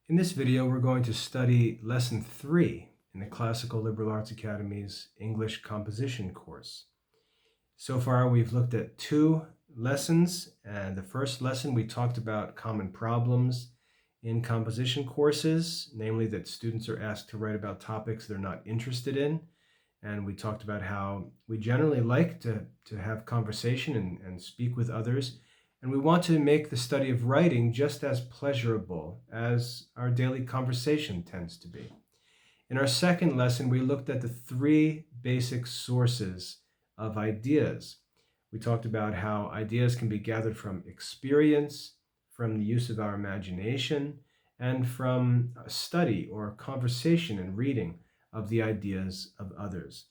In this video, we're going to study Lesson 3 in the Classical Liberal Arts Academy's English Composition course. So far, we've looked at 2 lessons, and the first lesson we talked about common problems in composition courses, namely that students are asked to write about topics they're not interested in. And we talked about how we generally like to have conversation and speak with others. And we want to make the study of writing just as pleasurable as our daily conversation tends to be. In our second lesson, we looked at the 3 basic sources of ideas. We talked about how ideas can be gathered from experience, from the use of our imagination, and from study or conversation and reading of the ideas of others.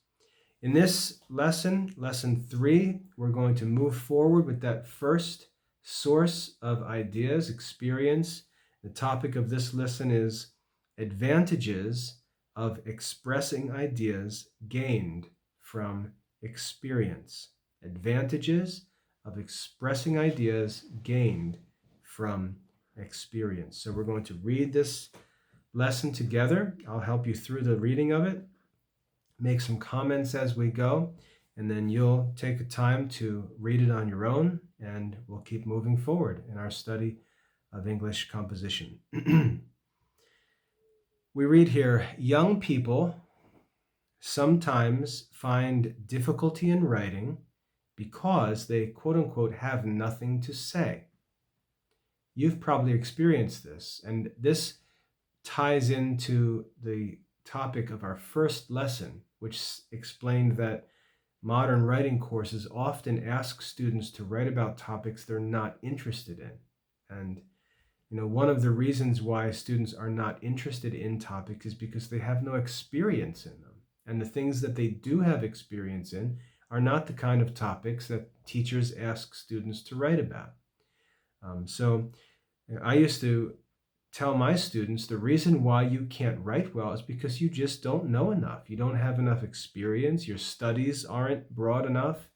In this lesson, Lesson 3, we're going to move forward with that first source of ideas, experience. The topic of this lesson is advantages of expressing ideas gained from experience. Advantages of expressing ideas gained from experience. So we're going to read this lesson together. I'll help you through the reading of it, make some comments as we go, and then you'll take the time to read it on your own, and we'll keep moving forward in our study of English composition. We read here, young people sometimes find difficulty in writing because they, quote unquote, have nothing to say. You've probably experienced this, and this ties into the topic of our first lesson, which explained that modern writing courses often ask students to write about topics they're not interested in. And one of the reasons why students are not interested in topics is because they have no experience in them. And the things that they do have experience in are not the kind of topics that teachers ask students to write about. So I used to tell my students the reason why you can't write well is because you just don't know enough. You don't have enough experience. Your studies aren't broad enough.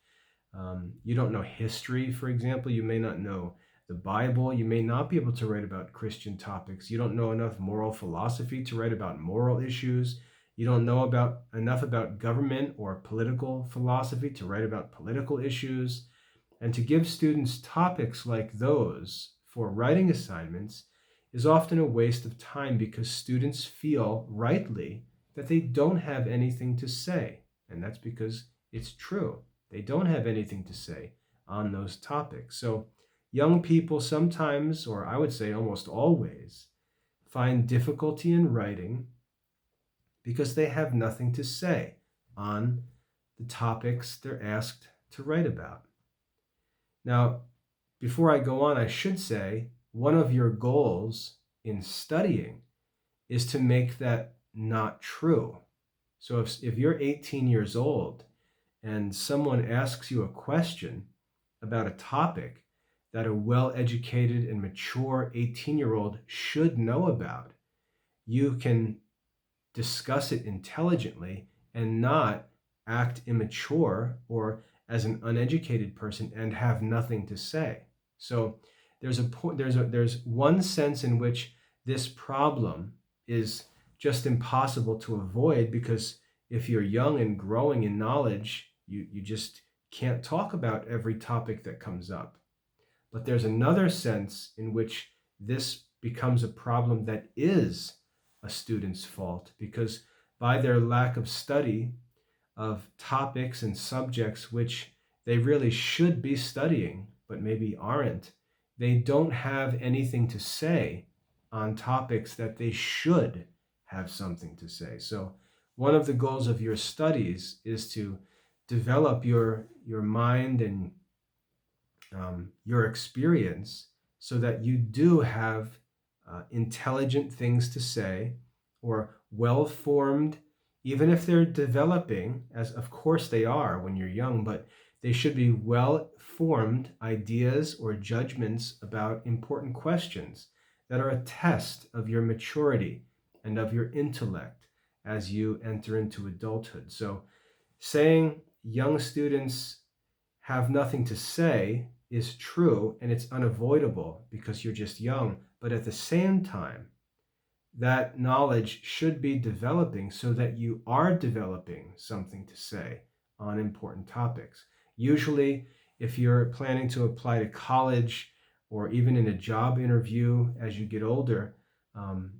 You don't know history, for example. You may not know the Bible. You may not be able to write about Christian topics. You don't know enough moral philosophy to write about moral issues. You don't know enough about government or political philosophy to write about political issues. And to give students topics like those for writing assignments is often a waste of time because students feel rightly that they don't have anything to say. And that's because it's true. They don't have anything to say on those topics. So young people sometimes, or I would say almost always, find difficulty in writing because they have nothing to say on the topics they're asked to write about. Now, before I go on, I should say one of your goals in studying is to make that not true. So if you're 18 years old and someone asks you a question about a topic that a well-educated and mature 18-year-old should know about, you can discuss it intelligently and not act immature or as an uneducated person and have nothing to say. So there's one sense in which this problem is just impossible to avoid, because if you're young and growing in knowledge, you just can't talk about every topic that comes up. But there's another sense in which this becomes a problem that is a student's fault, because by their lack of study of topics and subjects which they really should be studying but maybe aren't, they don't have anything to say on topics that they should have something to say. So one of the goals of your studies is to develop your mind and your experience so that you do have intelligent things to say, or well-formed, even if they're developing, as of course they are when you're young, but they should be well-formed ideas or judgments about important questions that are a test of your maturity and of your intellect as you enter into adulthood. So saying young students have nothing to say is true, and it's unavoidable because you're just young. But at the same time, that knowledge should be developing so that you are developing something to say on important topics. Usually, if you're planning to apply to college or even in a job interview as you get older, um,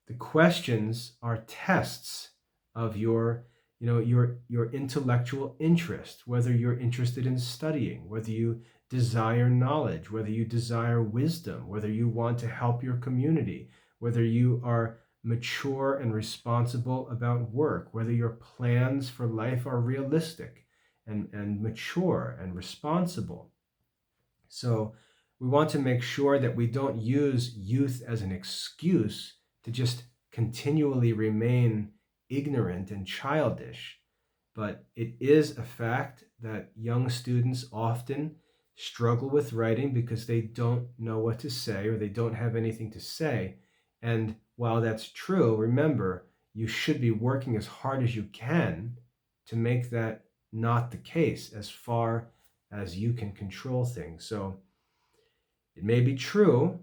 the questions are tests of your intellectual interest, whether you're interested in studying, whether you desire knowledge, whether you desire wisdom, whether you want to help your community, whether you are mature and responsible about work, whether your plans for life are realistic and mature and responsible. So we want to make sure that we don't use youth as an excuse to just continually remain ignorant and childish. But it is a fact that young students often struggle with writing because they don't know what to say or they don't have anything to say. And while that's true, remember, you should be working as hard as you can to make that not the case as far as you can control things. So it may be true,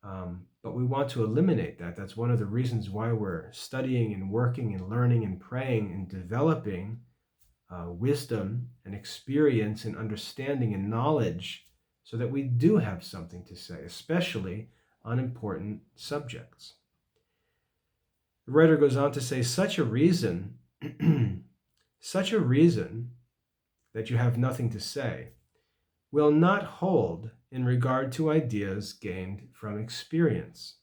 but we want to eliminate that. That's one of the reasons why we're studying and working and learning and praying and developing wisdom and experience and understanding and knowledge so that we do have something to say, especially on important subjects. The writer goes on to say, such a reason that you have nothing to say will not hold in regard to ideas gained from experience.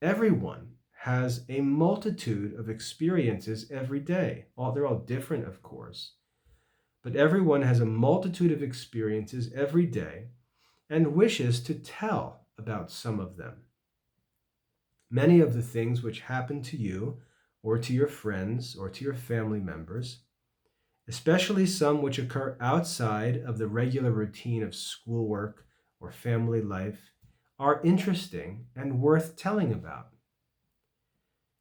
Everyone has a multitude of experiences every day. They're all different, of course, but everyone has a multitude of experiences every day and wishes to tell about some of them. Many of the things which happen to you or to your friends or to your family members, especially some which occur outside of the regular routine of schoolwork or family life, are interesting and worth telling about.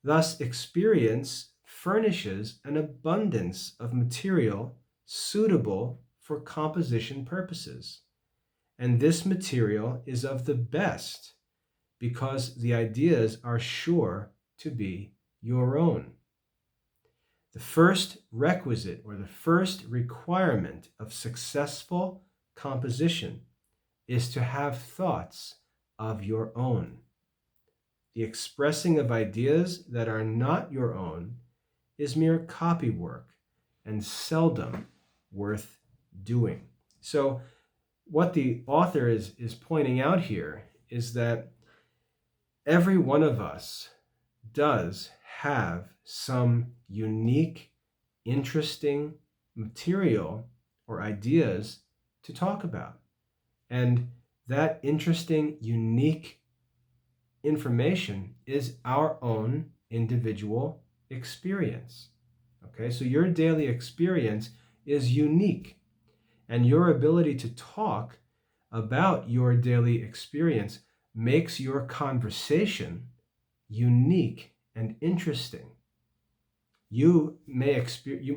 Thus, experience furnishes an abundance of material suitable for composition purposes, and this material is of the best because the ideas are sure to be your own. The first requisite or the first requirement of successful composition is to have thoughts of your own. The expressing of ideas that are not your own is mere copy work and seldom worth doing. So what the author is pointing out here is that every one of us does have some unique, interesting material or ideas to talk about. And that interesting, unique information is our own individual experience. Okay, so your daily experience is unique, and your ability to talk about your daily experience makes your conversation unique and interesting. You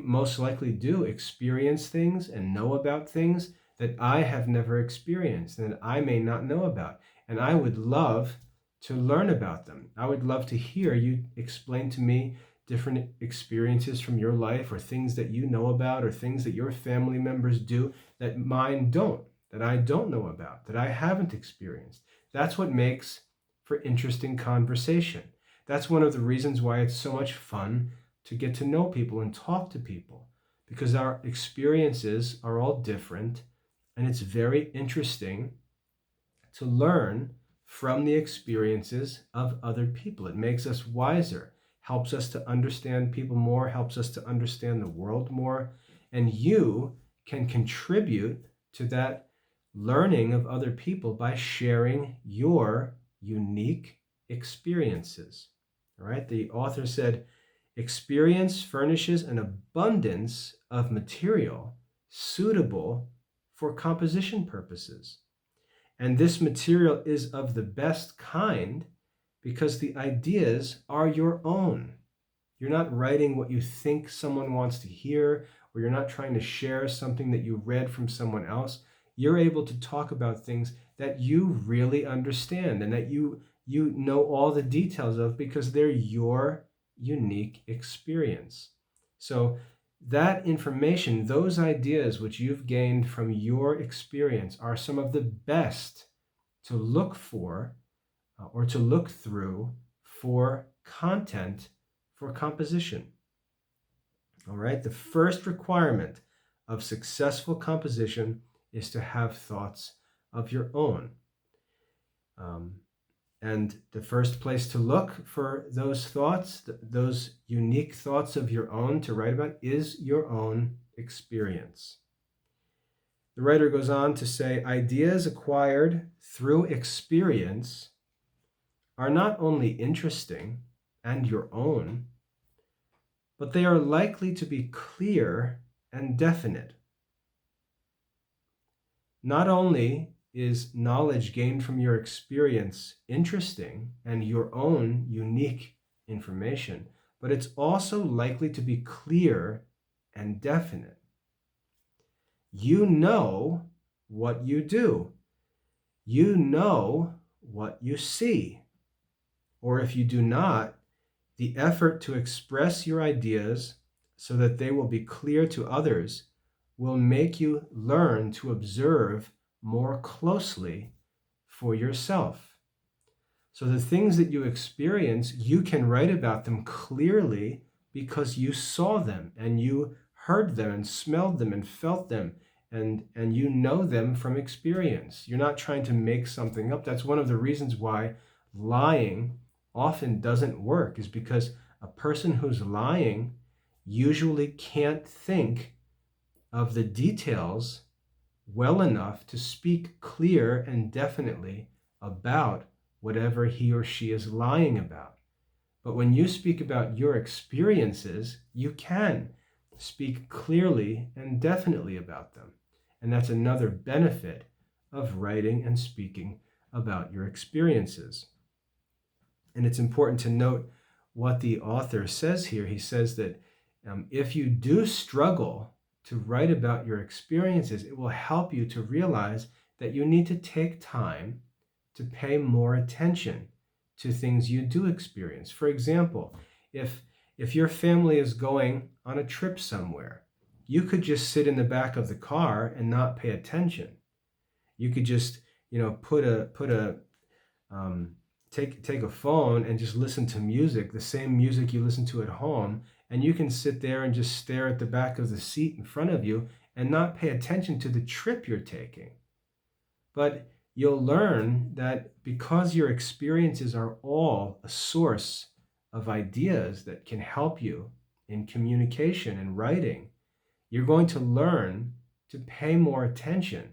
most likely do experience things and know about things that I have never experienced and that I may not know about. And I would love to learn about them. I would love to hear you explain to me different experiences from your life or things that you know about or things that your family members do that mine don't, that I don't know about, that I haven't experienced. That's what makes for interesting conversation. That's one of the reasons why it's so much fun to get to know people and talk to people, because our experiences are all different, and it's very interesting to learn from the experiences of other people. It makes us wiser, helps us to understand people more, helps us to understand the world more, and you can contribute to that learning of other people by sharing your unique experiences. All right, the author said, experience furnishes an abundance of material suitable for composition purposes. And this material is of the best kind because the ideas are your own. You're not writing what you think someone wants to hear, or you're not trying to share something that you read from someone else. You're able to talk about things that you really understand and that you you know all the details of because they're your unique experience. So that information, those ideas which you've gained from your experience, are some of the best to look for or to look through for content for composition. All right, the first requirement of successful composition is to have thoughts of your own. And the first place to look for those thoughts, those unique thoughts of your own to write about, is your own experience. The writer goes on to say, ideas acquired through experience are not only interesting and your own, but they are likely to be clear and definite. Not only is knowledge gained from your experience interesting and your own unique information, but it's also likely to be clear and definite. You know what you do. You know what you see. Or if you do not, the effort to express your ideas so that they will be clear to others will make you learn to observe more closely for yourself. So the things that you experience, you can write about them clearly because you saw them and you heard them and smelled them and felt them, and you know them from experience. You're not trying to make something up. That's one of the reasons why lying often doesn't work, is because a person who's lying usually can't think of the details well enough to speak clear and definitely about whatever he or she is lying about. But when you speak about your experiences, you can speak clearly and definitely about them. And that's another benefit of writing and speaking about your experiences. And it's important to note what the author says here. He says that if you do struggle to write about your experiences, it will help you to realize that you need to take time to pay more attention to things you do experience. For example, if your family is going on a trip somewhere, you could just sit in the back of the car and not pay attention. You could just, take a phone and just listen to music, the same music you listen to at home, and you can sit there and just stare at the back of the seat in front of you and not pay attention to the trip you're taking. But you'll learn that because your experiences are all a source of ideas that can help you in communication and writing, you're going to learn to pay more attention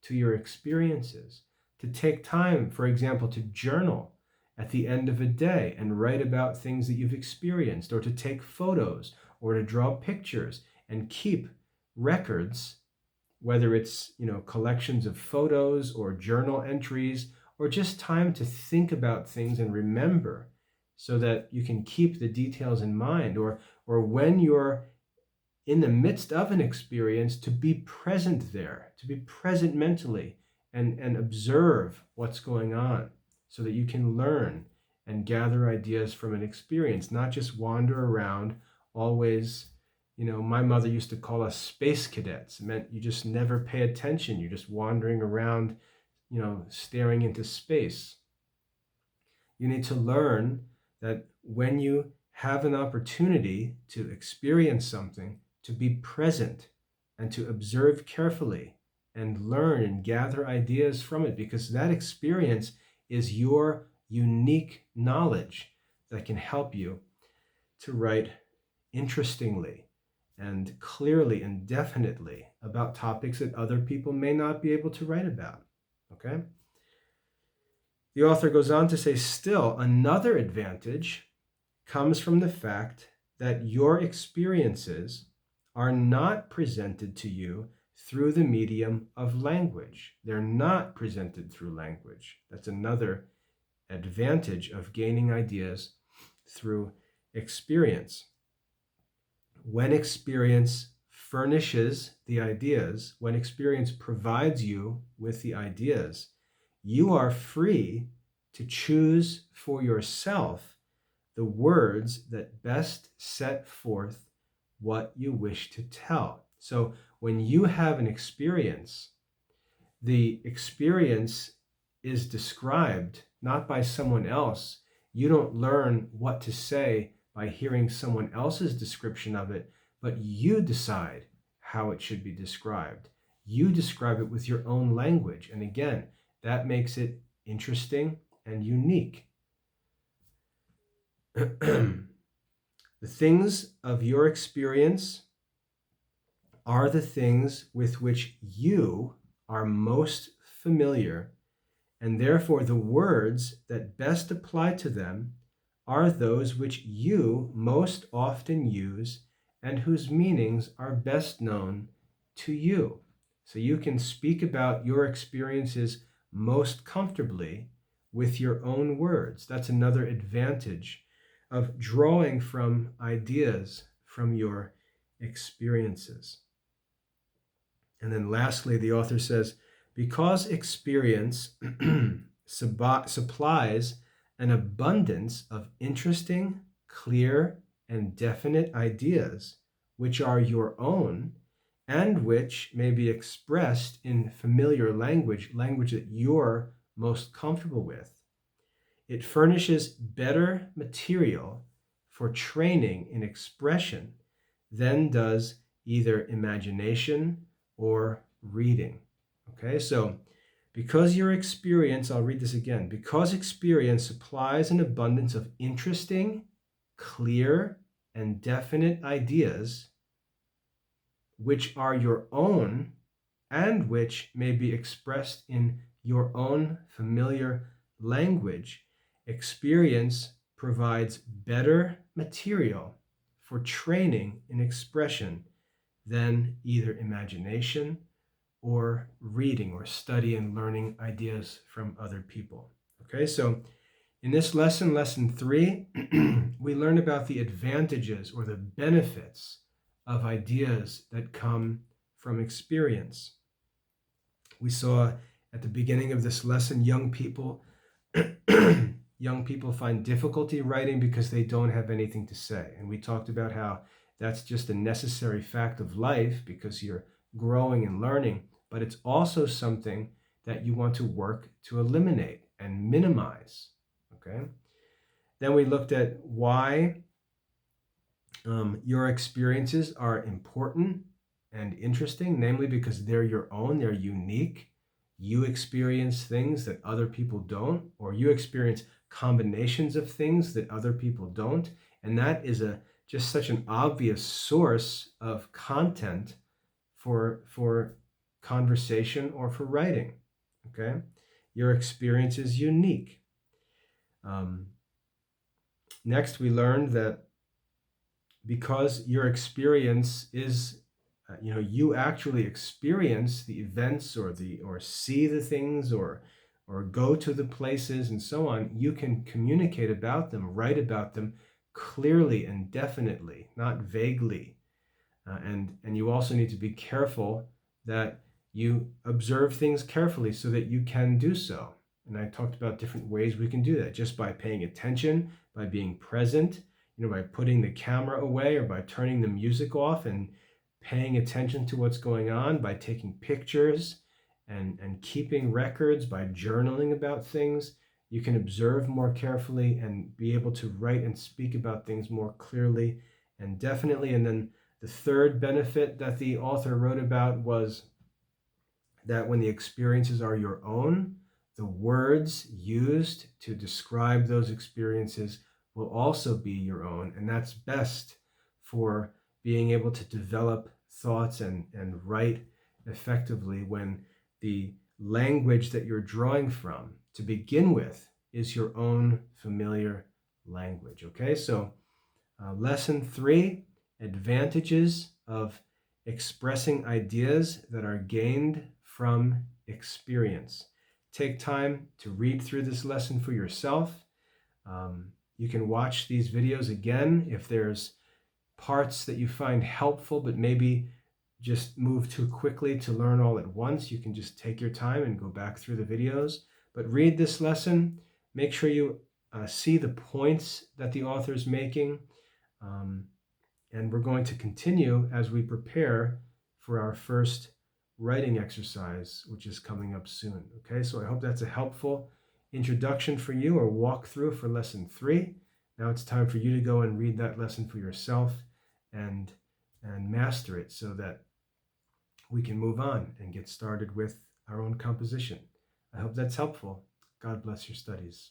to your experiences, to take time, for example, to journal at the end of a day and write about things that you've experienced, or to take photos, or to draw pictures and keep records, whether it's, collections of photos or journal entries, or just time to think about things and remember so that you can keep the details in mind, or when you're in the midst of an experience, to be present there, to be present mentally and observe what's going on so that you can learn and gather ideas from an experience, not just wander around always. My mother used to call us space cadets. It meant you just never pay attention. You're just wandering around, staring into space. You need to learn that when you have an opportunity to experience something, to be present and to observe carefully and learn and gather ideas from it, because that experience is your unique knowledge that can help you to write interestingly and clearly and definitely about topics that other people may not be able to write about. Okay? The author goes on to say, still, another advantage comes from the fact that your experiences are not presented to you through the medium of language. They're not presented through language. That's another advantage of gaining ideas through experience. When experience furnishes the ideas, when experience provides you with the ideas, you are free to choose for yourself the words that best set forth what you wish to tell. So when you have an experience, the experience is described not by someone else. You don't learn what to say by hearing someone else's description of it, but you decide how it should be described. You describe it with your own language. And again, that makes it interesting and unique. The things of your experience are the things with which you are most familiar, and therefore the words that best apply to them are those which you most often use and whose meanings are best known to you. So you can speak about your experiences most comfortably with your own words. That's another advantage of drawing from ideas from your experiences. And then lastly, the author says, because experience supplies an abundance of interesting, clear, and definite ideas, which are your own, and which may be expressed in familiar language, language that you're most comfortable with. It furnishes better material for training in expression than does either imagination or reading. Okay, so because your experience, I'll read this again, because experience supplies an abundance of interesting, clear, and definite ideas, which are your own and which may be expressed in your own familiar language, experience provides better material for training in expression than either imagination or reading or study and learning ideas from other people. Okay, so in this lesson, lesson 3, we learn about the advantages or the benefits of ideas that come from experience. We saw at the beginning of this lesson, young people find difficulty writing because they don't have anything to say. And we talked about how that's just a necessary fact of life because you're growing and learning, but it's also something that you want to work to eliminate and minimize. Okay. Then we looked at why your experiences are important and interesting, namely because they're your own, they're unique. You experience things that other people don't, or you experience combinations of things that other people don't. And that is just such an obvious source of content for conversation or for writing. Okay, your experience is unique. Next, we learned that because your experience is, you actually experience the events or see the things or go to the places and so on, you can communicate about them, write about them clearly and definitely, not vaguely. And you also need to be careful that you observe things carefully so that you can do so. And I talked about different ways we can do that, just by paying attention, by being present, by putting the camera away or by turning the music off and paying attention to what's going on, by taking pictures and keeping records, by journaling about things. You can observe more carefully and be able to write and speak about things more clearly and definitely. And then the third benefit that the author wrote about was that when the experiences are your own, the words used to describe those experiences will also be your own. And that's best for being able to develop thoughts and write effectively when the language that you're drawing from to begin with is your own familiar language. Okay, so lesson 3, advantages of expressing ideas that are gained from experience. Take time to read through this lesson for yourself. You can watch these videos again if there's parts that you find helpful, but maybe just move too quickly to learn all at once. You can just take your time and go back through the videos. But read this lesson, make sure you see the points that the author is making. And we're going to continue as we prepare for our first writing exercise, which is coming up soon. Okay, so I hope that's a helpful introduction for you or walkthrough for lesson 3. Now it's time for you to go and read that lesson for yourself and master it so that we can move on and get started with our own composition. I hope that's helpful. God bless your studies.